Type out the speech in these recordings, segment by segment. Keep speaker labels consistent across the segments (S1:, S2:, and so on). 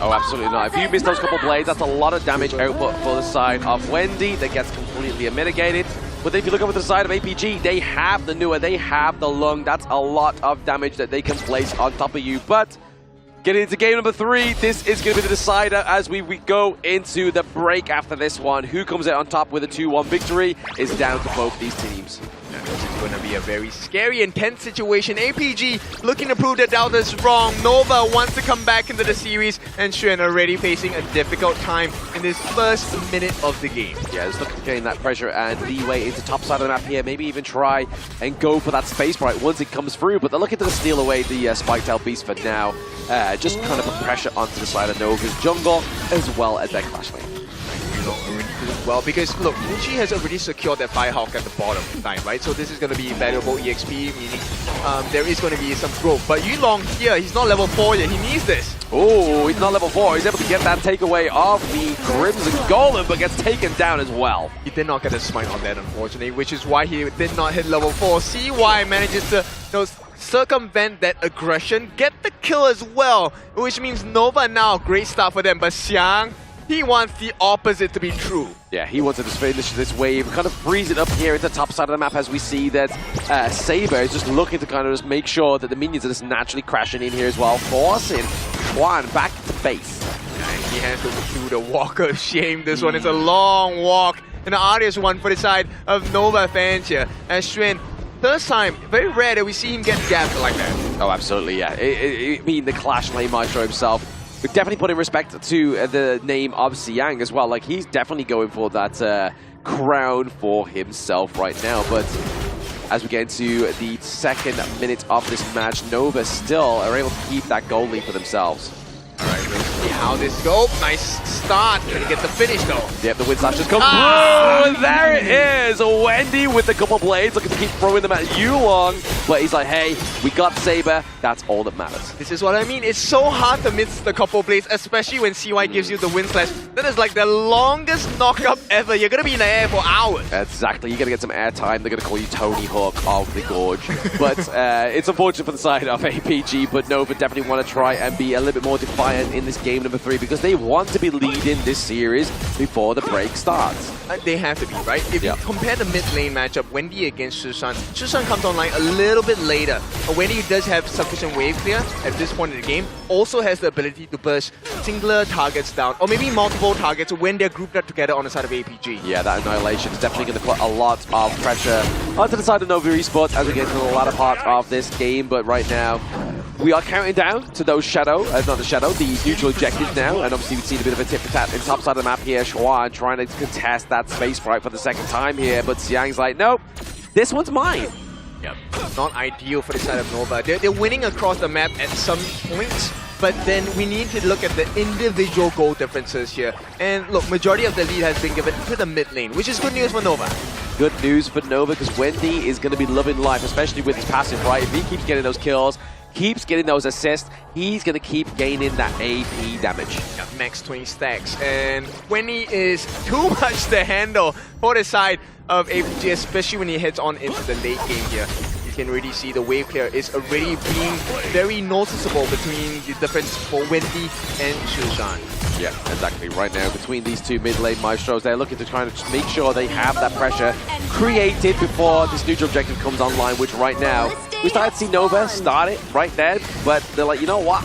S1: Oh, absolutely not. If you miss those couple blades, that's a lot of damage output for the side of Wendy that gets completely mitigated. But if you look over to the side of APG, they have the Nua, they have the Lung. That's a lot of damage that they can place on top of you. But getting into game number 3, this is going to be the decider as we go into the break after this one. Who comes out on top with a 2-1 victory is down to both these teams.
S2: This is going to be a very scary and tense situation. APG looking to prove that Delta is wrong. Nova wants to come back into the series, and Xuan already facing a difficult time in this first minute of the game.
S1: Yeah, just looking to gain that pressure and leeway into top side of the map here. Maybe even try and go for that space bright once it comes through, but they're looking to steal away the Spike-tail Beast for now. Just kind of put pressure onto the side of Nova's jungle as well as their Clash Lane.
S2: Well, because look, Muji has already secured that Firehawk at the bottom line, right? So this is going to be valuable EXP, meaning there is going to be some growth. But Yulong here, he's not level 4 yet, he needs this.
S1: Oh, he's not level 4, he's able to get that takeaway of the Crimson Golem, but gets taken down as well.
S2: He did not get a smite on that, unfortunately, which is why he did not hit level 4. CY manages to circumvent that aggression, get the kill as well, which means Nova now, great start for them, but Xiang, he wants the opposite to be true.
S1: Yeah, he wants to just finish this wave, kind of freeze it up here at the top side of the map as we see that Saber is just looking to kind of just make sure that the minions are just naturally crashing in here as well, forcing Xuan back to base.
S2: And he has to do the walk of shame. This one is a long walk, and an arduous one for the side of Nova fans here. As Xuan, first time, very rare that we see him get gapped like that.
S1: Oh, absolutely, yeah. I mean, the Clash Lane Maestro himself. We're definitely putting respect to the name of Xiang as well. Like, he's definitely going for that crown for himself right now. But as we get into the second minute of this match, Nova still are able to keep that gold lead for themselves.
S2: Alright, let's see how this goes. Nice start. Can he get the finish though?
S1: Yep, the wind slash just comes through. And there it is. Wendy with a couple blades looking to keep throwing them at Yulong. But he's like, hey, we got Saber. That's all that matters.
S2: This is what I mean. It's so hard to miss the couple blades, especially when CY gives you the wind slash. That is like the longest knockup ever. You're going to be in the air for hours.
S1: Exactly. You're going to get some airtime. They're going to call you Tony Hawk of the Gorge. But it's unfortunate for the side of APG. But Nova definitely want to try and be a little bit more defiant in this game number 3 because they want to be leading this series before the break starts.
S2: They have to be, right? If you compare the mid lane matchup, Wendy against Shushan comes online a little bit later. Wendy does have sufficient wave clear at this point in the game, also has the ability to burst singular targets down, or maybe multiple targets when they're grouped up together on the side of APG. Yeah,
S1: that Annihilation is definitely going to put a lot of pressure onto the side of Nova Esports as we get to the latter part of this game, but right now, we are counting down to those the neutral objectives now, and obviously we've seen a bit of a tip-for-tat in top side of the map here. Xuan trying to contest that space bright for the second time here, but Xiang's like, nope, this one's mine.
S2: Yep, not ideal for the side of Nova. They're winning across the map at some points, but then we need to look at the individual goal differences here. And look, majority of the lead has been given to the mid lane, which is good news for Nova.
S1: Good news for Nova because Wendy is going to be loving life, especially with his passive, right? If he keeps getting those kills, keeps getting those assists, he's going to keep gaining that AP damage.
S2: Yeah, max 20 stacks. And Wendy is too much to handle for the side of APG, especially when he heads on into the late game here. You can really see the wave clear is already being very noticeable between the difference for Wendy and Shushan.
S1: Yeah, exactly. Right now, between these two mid-lane maestros, they're looking to try and just make sure they have that pressure created before this neutral objective comes online, which right now, we started to see Nova start it right there, but they're like, you know what?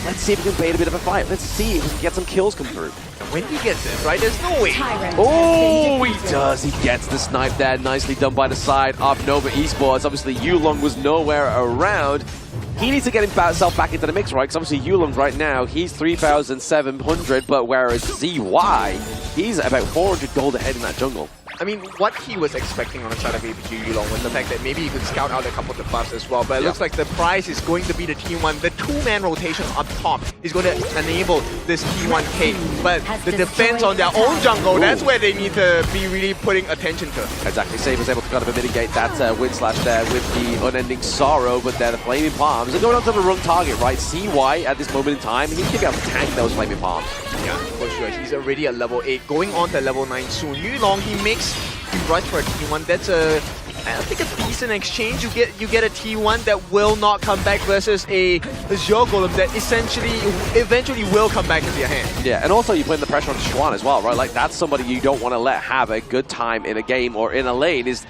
S1: Let's see if we can bait a bit of a fight. Let's see if we can get some kills come through.
S2: When he gets it, right? There's no way.
S1: Oh, he does. He gets the snipe there. Nicely done by the side of Nova Esports. Obviously, Yulong was nowhere around. He needs to get himself back into the mix, right? Because obviously Yulong right now, he's 3,700, but whereas ZY, he's about 400 gold ahead in that jungle.
S2: I mean, what he was expecting on the side of APG Yulong was the fact that maybe he could scout out a couple of the buffs as well, but it looks like the prize is going to be the T1. The two-man rotation up top is going to enable this T1K, but the defense on their own jungle, that's where they need to be really putting attention to.
S1: Exactly. Saber's able to kind of mitigate that wind slash there with the unending sorrow, but they're the flaming palms. They're going on to the wrong target, right? CY at this moment in time, he's going to be able to tank those flaming palms.
S2: Yeah, for sure. He's already at level 8, going on to level 9 soon. Yulong, he rush for a T1. That's a I think a decent exchange. You get a T1 that will not come back versus a Azure Golem that eventually will come back into your hand.
S1: Yeah, and also you're putting the pressure on Schwan as well, right? Like that's somebody you don't want to let have a good time in a game or in a lane. It's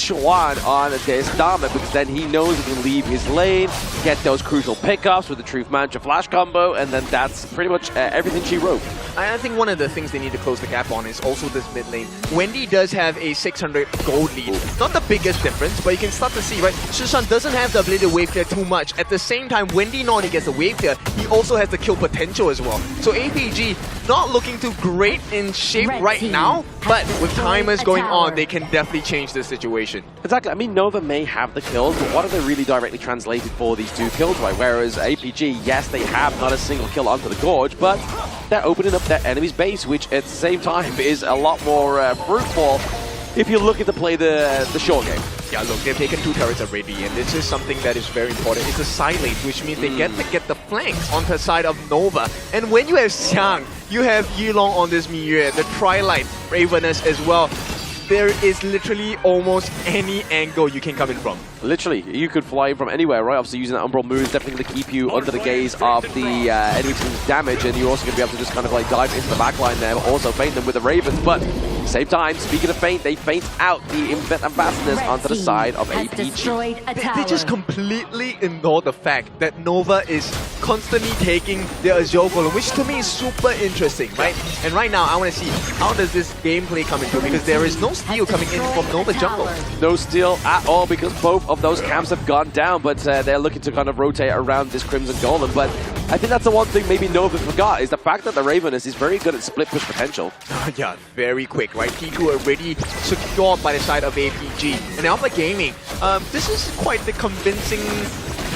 S1: Schwan on this Dharma because then he knows he can leave his lane, get those crucial pickups with the Truth Mantra flash combo, and then that's pretty much everything she wrote.
S2: I think one of the things they need to close the gap on is also this mid lane. Wendy does have a 600 gold lead. Not the biggest difference, but you can start to see, right? Shishan doesn't have the ability to wave clear too much. At the same time, Wendy not only gets the wave clear, he also has the kill potential as well. So APG not looking too great in shape right now, but with timers going on, they can definitely change the situation.
S1: Exactly. I mean, Nova may have the kills, but what are they really directly translated for these 2 kills, right? Whereas APG, yes, they have not a single kill onto the Gorge, but they're opening up their enemy's base, which at the same time is a lot more fruitful if you're looking to play the short game.
S2: Yeah, look, they've taken 2 turrets already, and this is something that is very important. It's a side lane, which means they get to get the flanks onto the side of Nova. And when you have Xiang, you have Yilong on this Miyue, the Tri-Light Ravenous as well. There is literally almost any angle you can come in from.
S1: Literally, you could fly from anywhere, right? Obviously, using that Umbral Moon is definitely going to keep you under the gaze of the enemy team's damage, and you're also going to be able to just kind of like dive into the backline there, but also feint them with the Ravens. But same time, speaking of feint, they feint out the ambassadors onto the side of APG.
S2: They just completely ignore the fact that Nova is constantly taking the Azure Golem, which to me is super interesting, right? And right now, I want to see how does this gameplay come into, because there is no steal coming in from Nova jungle.
S1: No steal at all, because both of those camps have gone down, but they're looking to kind of rotate around this Crimson Golem. But I think that's the one thing maybe Nova forgot, is the fact that the Ravenous is very good at split push potential.
S2: Yeah, very quick, right? T2 already secured by the side of APG. And Alpha Gaming, this is quite the convincing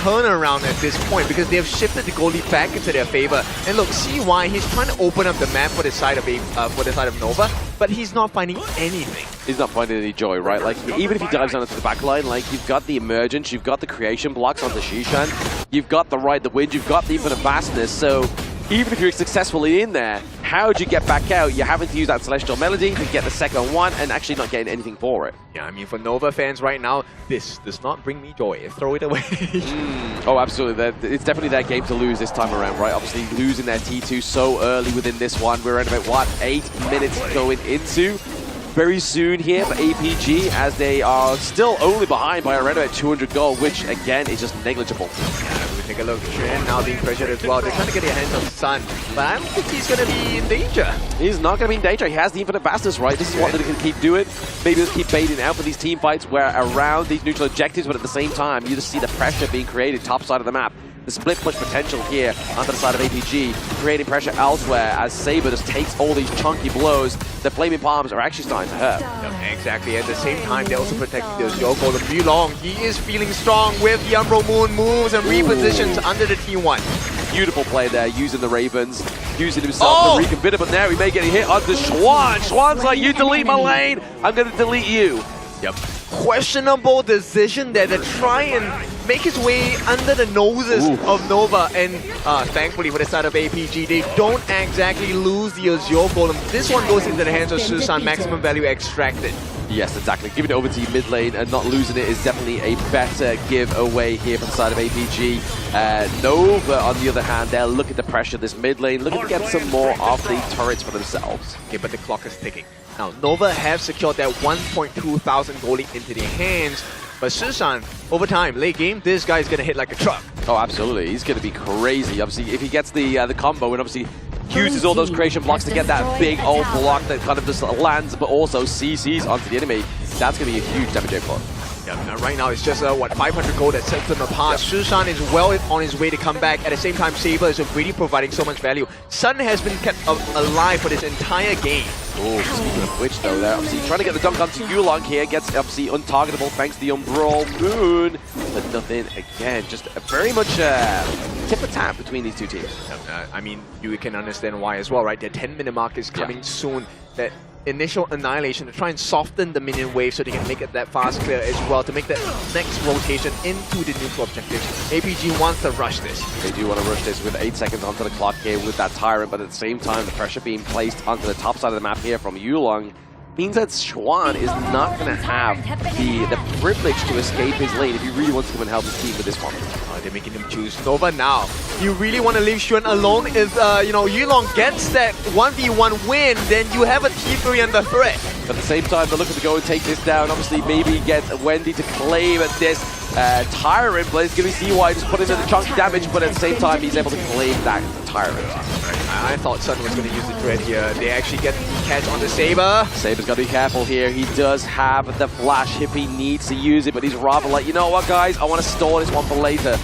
S2: turnaround at this point, because they have shifted the goalie back into their favor. And look, see why he's trying to open up the map for the side of Nova, but he's not finding anything.
S1: He's not finding any joy, right? Like, even if he dives down into the backline, like, you've got the Emergence, you've got the Creation blocks on the Shishan, you've got the Ride the Wind, you've got the Infinite Vastness, so even if you're successfully in there, how do you get back out? You're having to use that Celestial Melody to get the second one and actually not getting anything for it.
S2: Yeah, I mean, for Nova fans right now, this does not bring me joy. Throw it away.
S1: Oh, absolutely. It's definitely their game to lose this time around, right? Obviously, losing their T2 so early within this one. We're at about, what, 8 minutes going into? Very soon here for APG, as they are still only behind by around about 200 gold, which, again, is just negligible.
S2: Yeah, we take a look. Shen now being pressured as well. They're trying to get their hands on Sun, but I don't think he's going to be in danger.
S1: He's not going to be in danger. He has the Infinite Vastness, right? This is what they can keep doing. Maybe just keep baiting out for these team fights where around these neutral objectives, but at the same time, you just see the pressure being created top side of the map. The split push potential here onto the side of APG, creating pressure elsewhere as Saber just takes all these chunky blows. The Flaming Palms are actually starting to hurt.
S2: Yep, exactly. At the same time, they're also protecting the Azure Golem. Yulong, he is feeling strong with the Umbral Moon moves and repositions under the T1.
S1: Beautiful play there, using the Ravens, using himself to reconfigure, but now he may get hit onto Schwan. Schwan's like, you delete my lane, I'm going to delete you.
S2: Yep. Questionable decision there to try and make his way under the noses of Nova, and thankfully for the side of APG, they don't exactly lose the Azure Golem. This one goes into the hands of Susan, maximum value extracted.
S1: Yes, exactly. Giving it over to you mid lane and not losing it is definitely a better giveaway here from the side of APG. Nova, on the other hand, they're looking to pressure this mid lane, looking to get some more of the turrets for themselves.
S2: Okay, but the clock is ticking. Now, Nova have secured that 1.2 thousand gold into their hands, but Susan, over time, late game, this guy is going to hit like a truck.
S1: Oh, absolutely. He's going to be crazy. Obviously, if he gets the combo and obviously uses all those creation blocks to get that big old block that kind of just lands, but also CCs onto the enemy, that's going to be a huge damage output.
S2: Yeah, right now it's just, 500 gold that sets them apart. Yep. Susan is well on his way to come back. At the same time, Saber is really providing so much value. Sun has been kept alive for this entire game.
S1: Oh, speaking of which, though, they're obviously trying to get the dunk onto Yulong here. Gets obviously untargetable thanks to the Umbral Moon. But nothing, again, just very much tip for tap between these two teams.
S2: I mean, you can understand why as well, right? Their 10-minute mark is coming soon. That initial annihilation to try and soften the minion wave so they can make it that fast clear as well to make the next rotation into the neutral objectives. APG wants to rush this.
S1: They do want to rush this with 8 seconds onto the clock here with that Tyrant, but at the same time the pressure being placed onto the top side of the map here from Yulong. means that Schwan is not going to have the privilege to escape his lane if he really wants to come and help his team with this one.
S2: They're making him choose Nova now. You really want to leave Xuan alone? If Yulong gets that 1v1 win, then you have a T3 under threat.
S1: But at the same time, they're looking to go and take this down. Obviously, maybe get Wendy to claim this Tyrant, but it's going to be CY just put in the chunk damage, but at the same time, he's able to claim that Tyrant.
S2: I thought Sun was going to use the Dread here. They actually get the catch on the Saber.
S1: Saber's got to be careful here. He does have the flash if he needs to use it, but he's rather like, you know what, guys? I want to store this one for later.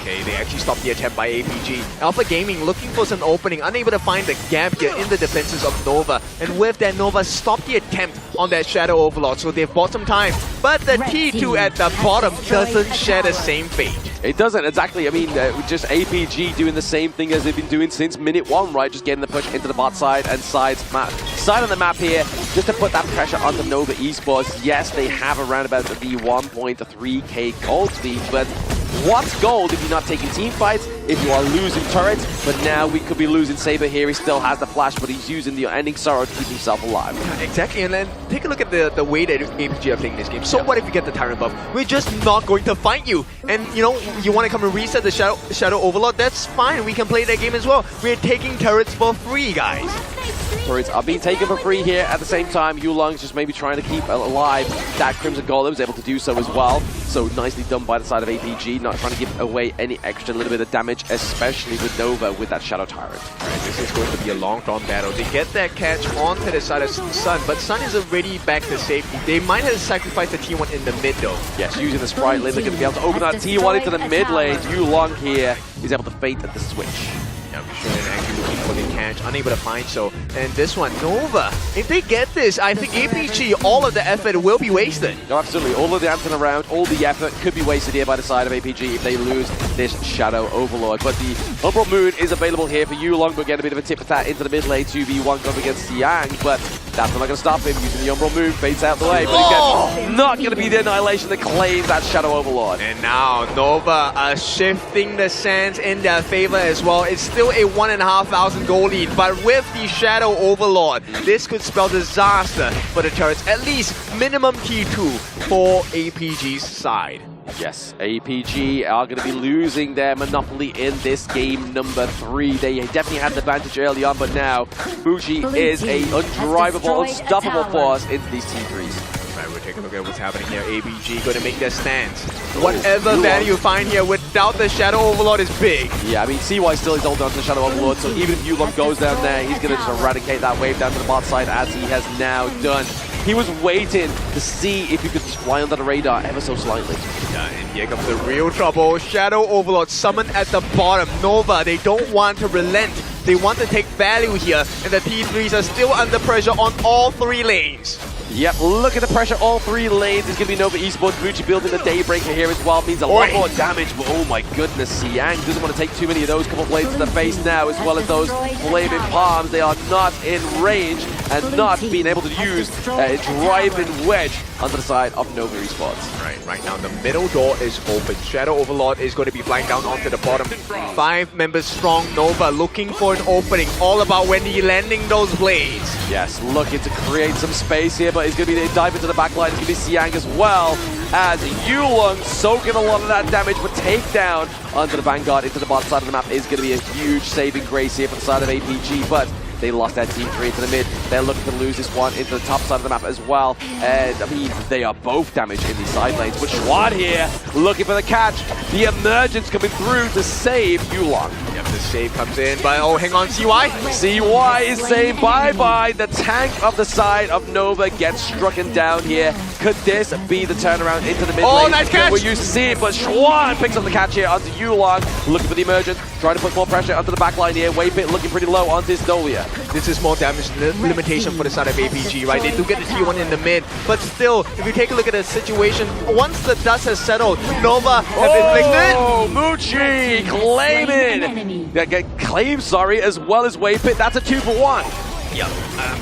S2: Okay, they actually stopped the attempt by APG. Alpha Gaming looking for some opening, unable to find the gap here in the defenses of Nova. And with that, Nova stopped the attempt on that Shadow Overlord, so they've bought some time. But the T2 at the bottom doesn't share the same fate.
S1: It doesn't, exactly. I mean, just APG doing the same thing as they've been doing since minute 1, right? Just getting the push into the bot side and side on the map here, just to put that pressure onto Nova Esports. Yes, they have around about the 1.3k gold lead, but what's gold if you're not taking team fights, if you are losing turrets? But now we could be losing Saber here. He still has the flash, but he's using the ending sorrow to keep himself alive.
S2: Yeah, exactly, and then take a look at the way that APG are playing this game. So what if you get the Tyrant buff? We're just not going to fight you. And you want to come and reset the Shadow Overlord? That's fine, we can play that game as well. We're taking turrets for free, guys.
S1: Turrets are being taken for free here. At the same time, Yulong's just maybe trying to keep alive that Crimson Golem, was able to do so as well. So nicely done by the side of APG, not trying to give away any extra little bit of damage, especially with Nova with that Shadow Tyrant.
S2: Right, this is going to be a long-drawn battle. They get that catch onto the side of Sun, but Sun is already back to safety. They might have sacrificed the T1 in the mid though.
S1: Yes, using the Sprite lane, they're going to be able to open that T1 into the mid lane. Yulong here is able to fate at the switch.
S2: Yeah, Xuan actually looking for the catch, unable to find so. And this one, Nova, if they get this, I think APG, all of the effort will be wasted.
S1: No, absolutely. All of the dancing around, all the effort could be wasted here by the side of APG if they lose this Shadow Overlord. But the Umbral Moon is available here for Yulong, but get a bit of a tip attack into the mid lane, 2v1 going against Siang, but that's not going to stop him. Using the Umbral Moon, fades out the way, but again, not going to be the Annihilation that claims that Shadow Overlord.
S2: And now Nova are shifting the sands in their favor as well. It's still a 1,500 gold lead, but with the Shadow Overlord, this could spell disaster for the turrets. At least minimum T2 for APG's side.
S1: Yes, APG are going to be losing their monopoly in this game number 3. They definitely had the advantage early on, but now Muji is a undrivable, unstoppable force into these T3s.
S2: Right, we'll take a look at what's happening here. APG going to make their stance. Whatever value you find here without the Shadow Overlord is big.
S1: Yeah, I mean, CY still is holding on to the Shadow Overlord, so even if Yulong goes down there, he's going to just eradicate that wave down to the bot side as he has now done. He was waiting to see if he could just fly under the radar ever so slightly.
S2: Yeah, and here comes the real trouble. Shadow Overlord summoned at the bottom. Nova, they don't want to relent. They want to take value here, and the T3s are still under pressure on all 3 lanes.
S1: Yep, look at the pressure, all 3 lanes. It's going to be Nova Esports. Muji building the Daybreaker here as well. Means a lot more damage, but oh my goodness, Siang doesn't want to take too many of those couple blades to the face now, as well as those flaming palms. They are not in range and not being able to use a driving wedge onto the side of Nova Esports.
S2: Right now the middle door is open. Shadow Overlord is going to be flying down onto the bottom. 5 members strong Nova looking for an opening. All about Wendy landing those blades.
S1: Yes, looking to create some space here, but it's going to be the dive into the backline. It's going to be Siang as well, as Yulong soaking a lot of that damage, but takedown onto the Vanguard into the bot side of the map is going to be a huge saving grace here for the side of APG, but they lost that Team 3 into the mid. They're looking to lose this one into the top side of the map as well. And I mean, they are both damaged in these side lanes. But Schwan here, looking for the catch. The emergence coming through to save Yulong.
S2: Yep, the save comes in, but oh, hang on, CY?
S1: CY is saying bye-bye. The tank of the side of Nova gets strucken down here. Could this be the turnaround into the mid lane?
S2: Oh, nice catch!
S1: We're used to see it, but Schwan picks up the catch here onto Yulong. Looking for the emergence, trying to put more pressure onto the backline here. Waypit looking pretty low onto his Dolia.
S2: This is more damage limitation for the side of APG, right? They do get the T1 in the mid, but still, if you take a look at the situation, once the dust has settled, Nova have inflicted.
S1: Oh, Muji claiming. Claim, sorry, as well as Waypit. That's a 2-for-1.
S2: Yep.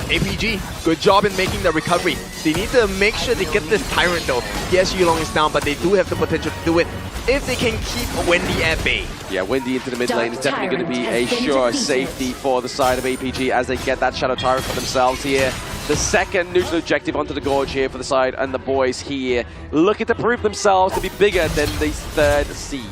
S2: APG, good job in making the recovery. They need to make sure they get this Tyrant though. Yes, Yulong is down, but they do have the potential to do it if they can keep Wendy at bay.
S1: Yeah, Wendy into the mid lane is definitely going to be a sure safety for the side of APG as they get that Shadow Tyrant for themselves here. the second neutral objective onto the gorge here for the side, and the boys here looking to prove themselves to be bigger than the third seed.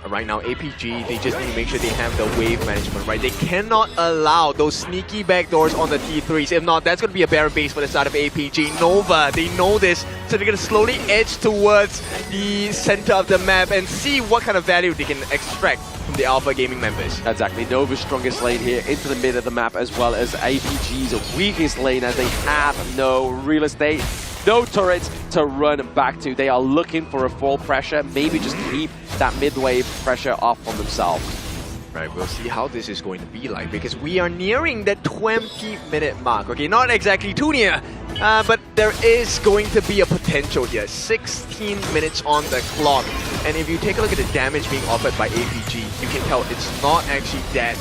S2: Right now, APG, they just need to make sure they have the wave management, right? They cannot allow those sneaky backdoors on the T3s. If not, that's going to be a barren base for the side of APG. Nova, they know this, so they're going to slowly edge towards the center of the map and see what kind of value they can extract from the Alpha Gaming members.
S1: Exactly, Nova's strongest lane here into the mid of the map, as well as APG's weakest lane, as they have no real estate, no turrets to run back to. They are looking for a full pressure, maybe just keep that mid-wave pressure off on themselves.
S2: Right, we'll see how this is going to be like, because we are nearing the 20-minute mark. Okay, not exactly too near, but there is going to be a potential here. 16 minutes on the clock. And if you take a look at the damage being offered by APG, you can tell it's not actually that,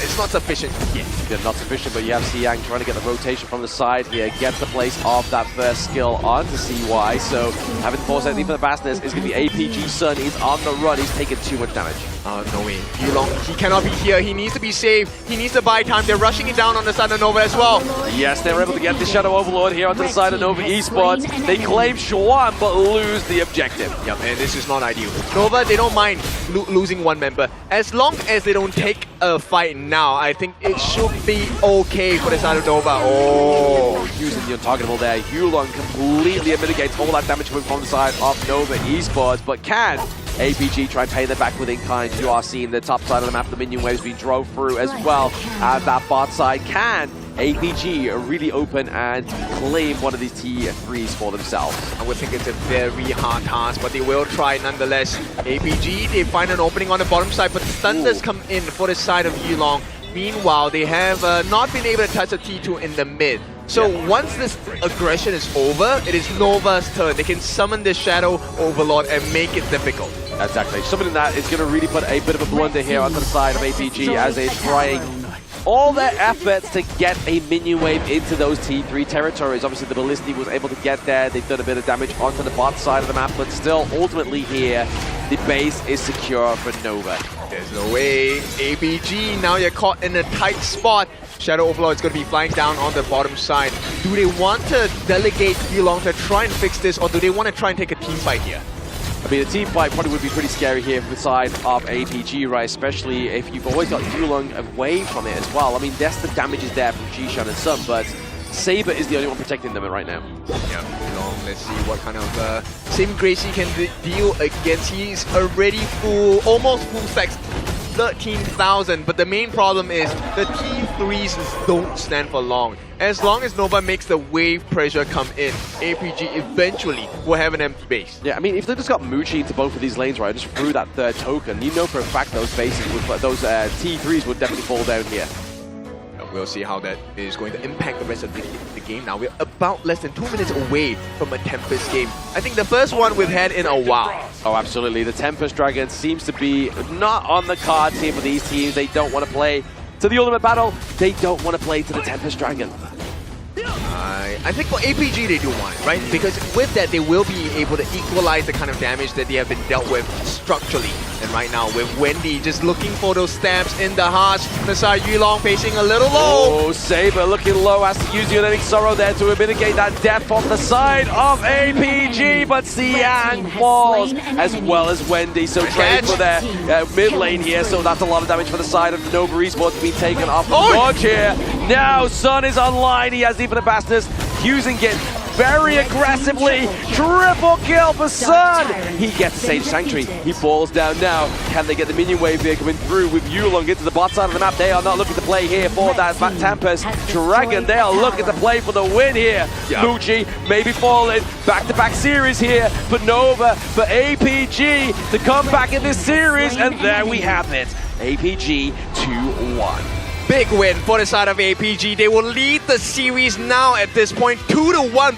S2: it's not sufficient yet.
S1: Yeah, not sufficient, but you have Siang trying to get the rotation from the side here, gets the place of that first skill onto CY, so having to force anything for the fastness is going to be APG Sun. He's on the run, he's taking too much damage.
S2: No way. Yulong, he cannot be here, he needs to be safe, he needs to buy time. They're rushing it down on the side of Nova as well.
S1: Yes, they're able to get the Shadow Overlord here onto the side of Nova Esports. They claim Xuan, but lose the objective.
S2: Yep, and this is not ideal. Nova, they don't mind losing one member. As long as they don't take a fight now, I think it should be okay for the side of Nova. Oh,
S1: using the untargetable there. Yulong completely mitigates all that damage coming from the side of Nova Esports, but can APG try and pay them back with in kind? You are seeing the top side of the map, the minion waves being drove through as well as that bot side. Can APG really open and claim one of these T3s for themselves?
S2: I would think it's a very hard task, but they will try nonetheless. APG, they find an opening on the bottom side, but Thunders come in for the side of Yulong. Meanwhile, they have not been able to touch the T2 in the mid. So once this aggression is over, it is Nova's turn. They can summon the Shadow Overlord and make it difficult.
S1: Exactly. Summoning that is going to really put a bit of a blunder here onto the side of APG as they're trying all their efforts to get a minion wave into those T3 territories. Obviously, the Ballistic was able to get there. They've done a bit of damage onto the bot side of the map, but still, ultimately here, the base is secure for Nova.
S2: There's no way. APG, now you're caught in a tight spot. Shadow Overlord is going to be flying down on the bottom side. Do they want to delegate Yulong to try and fix this, or do they want to try and take a team fight here?
S1: I mean, a team fight probably would be pretty scary here for the side of APG, right? Especially if you've always got Yulong away from it as well. I mean, yes, the damage is there from Jishan and Sun, but Saber is the only one protecting them right now.
S2: Yeah, Yulong, let's see what kind of saving grace he can deal against. He's already full, almost full stacks, 13,000, but the main problem is the T3s don't stand for long. As long as Nova makes the wave pressure come in, APG eventually will have an empty base.
S1: Yeah, I mean, if they just got Muchi into both of these lanes, right, just threw that third token, you know for a fact those bases would, those T3s would definitely fall down here.
S2: We'll see how that is going to impact the rest of the game now. We're about less than 2 minutes away from a Tempest game. I think the first one we've had in a while.
S1: Oh, absolutely. The Tempest Dragon seems to be not on the cards here for these teams. They don't want to play to the ultimate battle. They don't want to play to the Tempest Dragon.
S2: I think for APG they do want it, right? Because with that they will be able to equalize the kind of damage that they have been dealt with structurally. And right now with Wendy just looking for those stabs in the heart. The side Yulong facing a little low.
S1: Oh, Saber looking low, has to use the Unending Sorrow there to mitigate that death from the side of APG, but Siang falls as well as Wendy. So trade for their mid lane here, so that's a lot of damage for the side of Nova Esports being taken off the launch here. Now Sun is online, he has even the fastness, using it very aggressively. Triple kill for Sun. He gets Sage Sanctuary. He falls down now. Can they get the minion wave here coming through with Yulong into the bot side of the map? They are not looking to play here for that Tempest Dragon. They are looking to play for the win here. Yeah. Muchi maybe falling. Back-to-back series here for Nova, for APG to come back in this series. And there we have it. APG 2-1.
S2: Big win for the side of APG. They will lead the series now at this point 2-1.